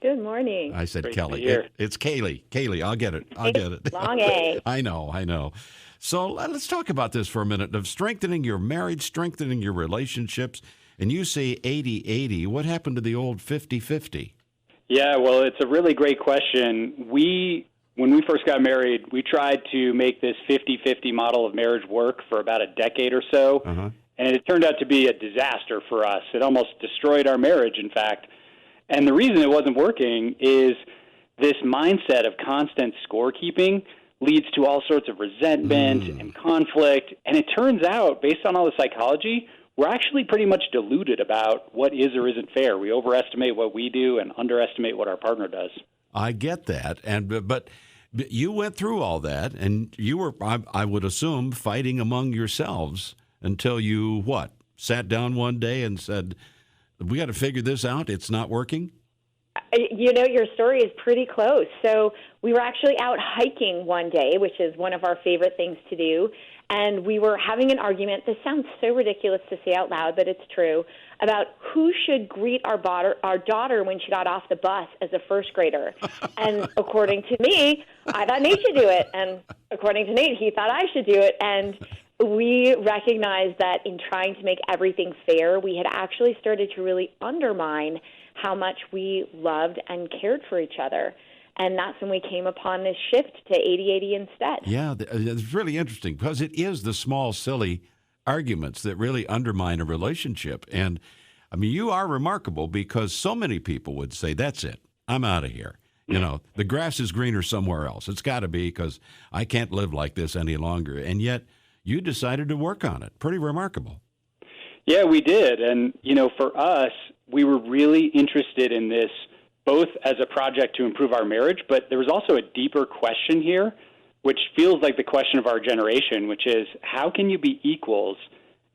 Good morning. I said Great to Kelly. be here. It's Kaley. Kaley, I'll get it. I'll get it. Long A. I know. So let's talk about this for a minute of strengthening your marriage, strengthening your relationships. And you say 80-80. What happened to the old 50-50? Yeah, well, it's a really great question. When we first got married, we tried to make this 50-50 model of marriage work for about a decade or so, and it turned out to be a disaster for us. It almost destroyed our marriage, in fact. And the reason it wasn't working is this mindset of constant scorekeeping leads to all sorts of resentment and conflict, and it turns out, based on all the psychology, we're actually pretty much deluded about what is or isn't fair. We overestimate what we do and underestimate what our partner does. I get that, but you went through all that, and you were, I would assume, fighting among yourselves until you, sat down one day and said, we got to figure this out, it's not working? You know, your story is pretty close. So we were actually out hiking one day, which is one of our favorite things to do, and we were having an argument. This sounds so ridiculous to say out loud, but it's true, about who should greet our daughter when she got off the bus as a first grader. And according to me, I thought Nate should do it. And according to Nate, he thought I should do it. And we recognized that in trying to make everything fair, we had actually started to really undermine how much we loved and cared for each other. And that's when we came upon this shift to 80-80 instead. Yeah, it's really interesting because it is the small, silly arguments that really undermine a relationship. And, I mean, you are remarkable because so many people would say, that's it, I'm out of here. You know, the grass is greener somewhere else. It's got to be because I can't live like this any longer. And yet you decided to work on it. Pretty remarkable. Yeah, we did. And, you know, for us, we were really interested in this both as a project to improve our marriage, but there was also a deeper question here, which feels like the question of our generation, which is how can you be equals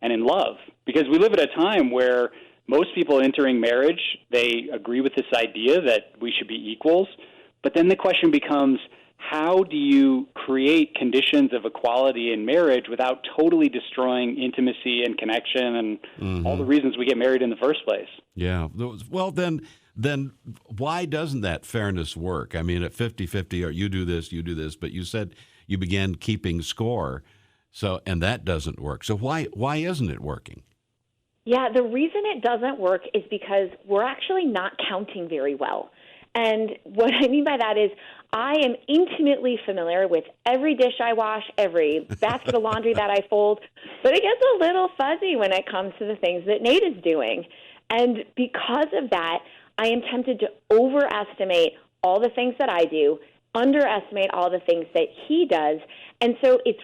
and in love? Because we live at a time where most people entering marriage, they agree with this idea that we should be equals, but then the question becomes, how do you create conditions of equality in marriage without totally destroying intimacy and connection and all the reasons we get married in the first place? Yeah. Well, then why doesn't that fairness work? I mean, at 50-50, or you do this, but you said you began keeping score, and that doesn't work. So why isn't it working? Yeah, the reason it doesn't work is because we're actually not counting very well. And what I mean by that is I am intimately familiar with every dish I wash, every basket of laundry that I fold, but it gets a little fuzzy when it comes to the things that Nate is doing. And because of that, I am tempted to overestimate all the things that I do, underestimate all the things that he does. And so it's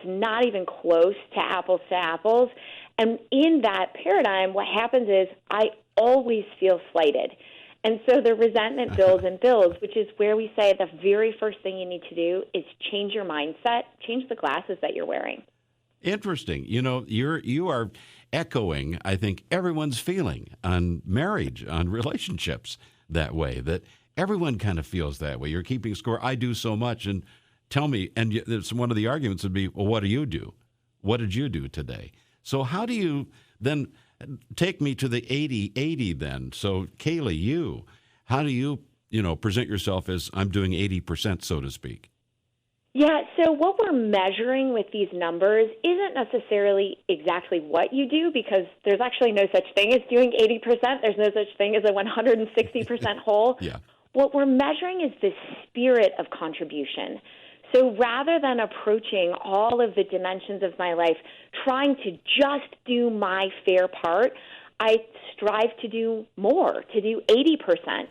not even close to apples. And in that paradigm, what happens is I always feel slighted. And so the resentment builds and builds, which is where we say the very first thing you need to do is change your mindset, change the glasses that you're wearing. Interesting. You know, you are echoing, I think, everyone's feeling on marriage, on relationships that way, that everyone kind of feels that way. You're keeping score. I do so much. And tell me, and one of the arguments would be, well, what do you do? What did you do today? So how do you then take me to the 80-80 then? So, Kaley, how do you present yourself as I'm doing 80%, so to speak? Yeah, so what we're measuring with these numbers isn't necessarily exactly what you do, because there's actually no such thing as doing 80%. There's no such thing as a 160% whole. Yeah. What we're measuring is the spirit of contribution. So rather than approaching all of the dimensions of my life, trying to just do my fair part, I strive to do more, to do 80%.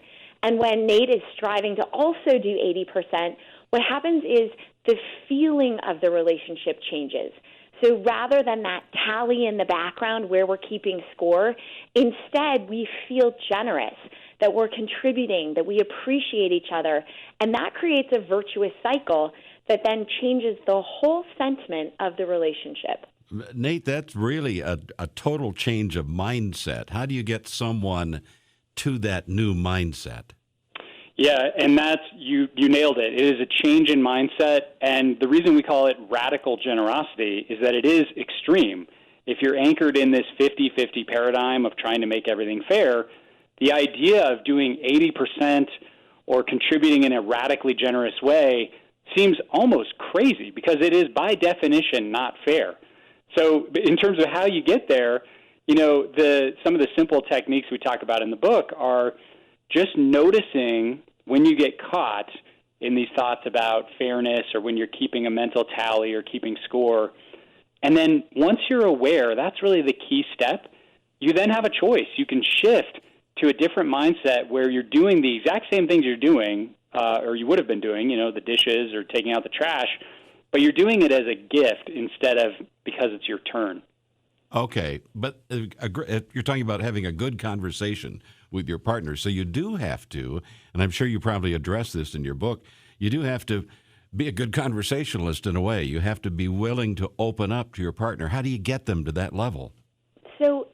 And when Nate is striving to also do 80%, what happens is the feeling of the relationship changes. So rather than that tally in the background where we're keeping score, instead we feel generous, that we're contributing, that we appreciate each other. And that creates a virtuous cycle that then changes the whole sentiment of the relationship. Nate, that's really a total change of mindset. How do you get someone to that new mindset? Yeah, and that's you nailed it. It is a change in mindset, and the reason we call it radical generosity is that it is extreme. If you're anchored in this 50-50 paradigm of trying to make everything fair, the idea of doing 80% or contributing in a radically generous way seems almost crazy because it is by definition not fair. So in terms of how you get there, some of the simple techniques we talk about in the book are just noticing when you get caught in these thoughts about fairness or when you're keeping a mental tally or keeping score. And then once you're aware, that's really the key step. You then have a choice. You can shift to a different mindset where you're doing the exact same things you're doing, or you would have been doing, the dishes or taking out the trash, but you're doing it as a gift instead of because it's your turn. Okay, but you're talking about having a good conversation with your partner. So you do have to, and I'm sure you probably address this in your book, you do have to be a good conversationalist in a way. You have to be willing to open up to your partner. How do you get them to that level? So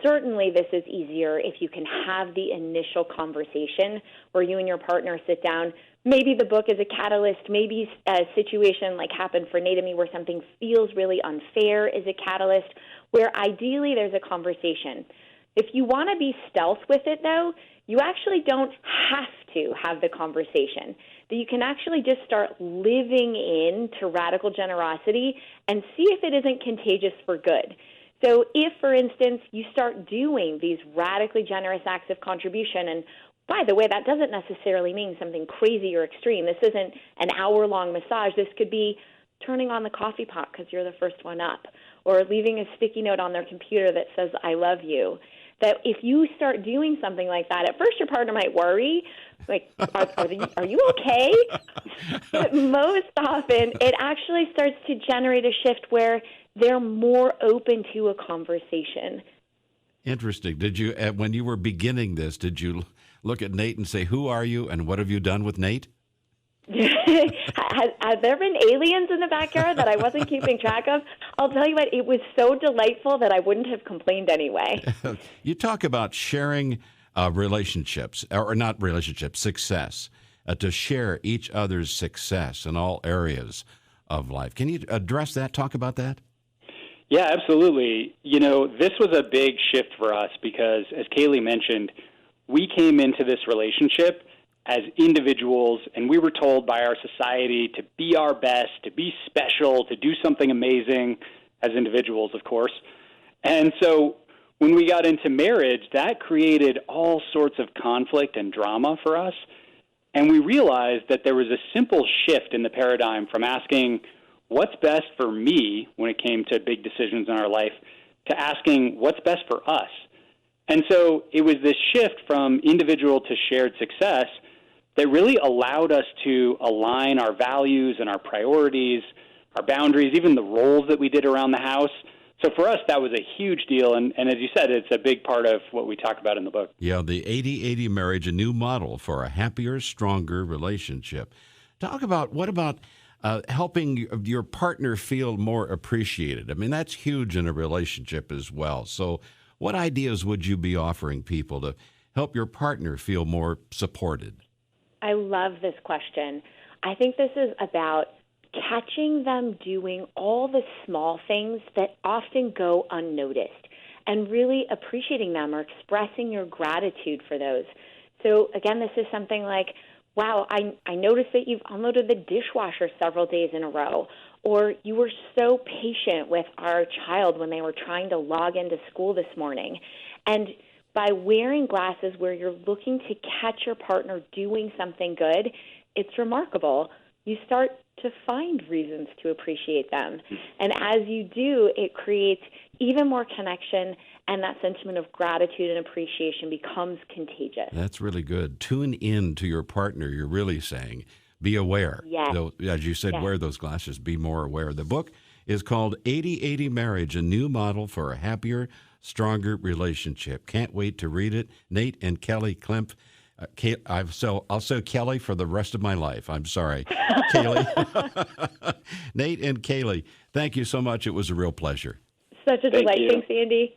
certainly this is easier if you can have the initial conversation where you and your partner sit down. Maybe the book is a catalyst. Maybe a situation like happened for Nate and me where something feels really unfair is a catalyst, where ideally there's a conversation. If you want to be stealth with it, though, you actually don't have to have the conversation. That you can actually just start living into radical generosity and see if it isn't contagious for good. So if, for instance, you start doing these radically generous acts of contribution, and by the way, that doesn't necessarily mean something crazy or extreme. This isn't an hour-long massage. This could be turning on the coffee pot because you're the first one up, or leaving a sticky note on their computer that says, I love you. That if you start doing something like that, at first your partner might worry, like, are you okay? But most often, it actually starts to generate a shift where they're more open to a conversation. Interesting. Did you, when you were beginning this, did you look at Nate and say, who are you and what have you done with Nate? Has there been aliens in the backyard that I wasn't keeping track of? I'll tell you what, it was so delightful that I wouldn't have complained anyway. You talk about sharing relationships, or not relationships, success, to share each other's success in all areas of life. Can you address that, talk about that? Yeah, absolutely. This was a big shift for us because, as Kaley mentioned, we came into this relationship as individuals, and we were told by our society to be our best, to be special, to do something amazing as individuals, of course. And so when we got into marriage, that created all sorts of conflict and drama for us. And we realized that there was a simple shift in the paradigm from asking, what's best for me when it came to big decisions in our life, to asking, what's best for us? And so it was this shift from individual to shared success that really allowed us to align our values and our priorities, our boundaries, even the roles that we did around the house. So for us, that was a huge deal. And as you said, it's a big part of what we talk about in the book. Yeah, the 80-80 marriage, a new model for a happier, stronger relationship. What about helping your partner feel more appreciated? I mean, that's huge in a relationship as well. So what ideas would you be offering people to help your partner feel more supported? I love this question. I think this is about catching them doing all the small things that often go unnoticed and really appreciating them or expressing your gratitude for those. So, again, this is something like, wow, I noticed that you've unloaded the dishwasher several days in a row, or you were so patient with our child when they were trying to log into school this morning. And by wearing glasses where you're looking to catch your partner doing something good, it's remarkable. You start to find reasons to appreciate them. And as you do, it creates even more connection, and that sentiment of gratitude and appreciation becomes contagious. That's really good. Tune in to your partner, you're really saying. Be aware. Yes. As you said, yes. Wear those glasses. Be more aware. The book is called 80-80 Marriage, a new model for a happier, stronger relationship. Can't wait to read it. Nate and Kaley Kemp. I'll say Kelly for the rest of my life. I'm sorry. Kaley. Nate and Kaley, thank you so much. It was a real pleasure. Such a delight. Thanks, Andy.